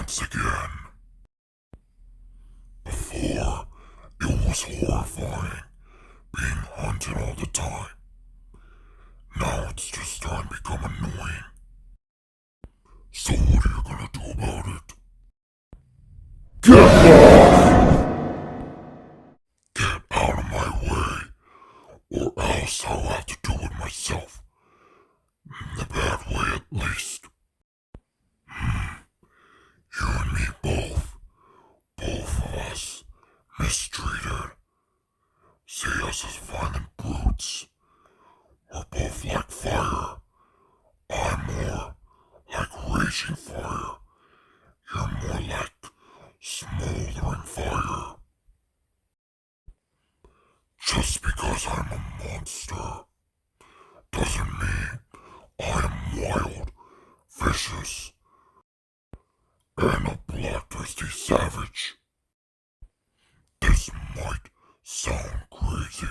once again. Before, it was horrifying, being hunted all the time. Now it's just starting to become annoying. So what are you gonna do about it? Get off! Get out of my way, or else I'll have to do it myself. The bad way at least. You and me both. Both of us. Mistreated. See us as violent brutes. We're both like fire. I'm more like raging fire. You're more like smoldering fire. Just because I'm a monster doesn't mean I am wild, vicious, and a bloodthirsty savage. This might sound crazy,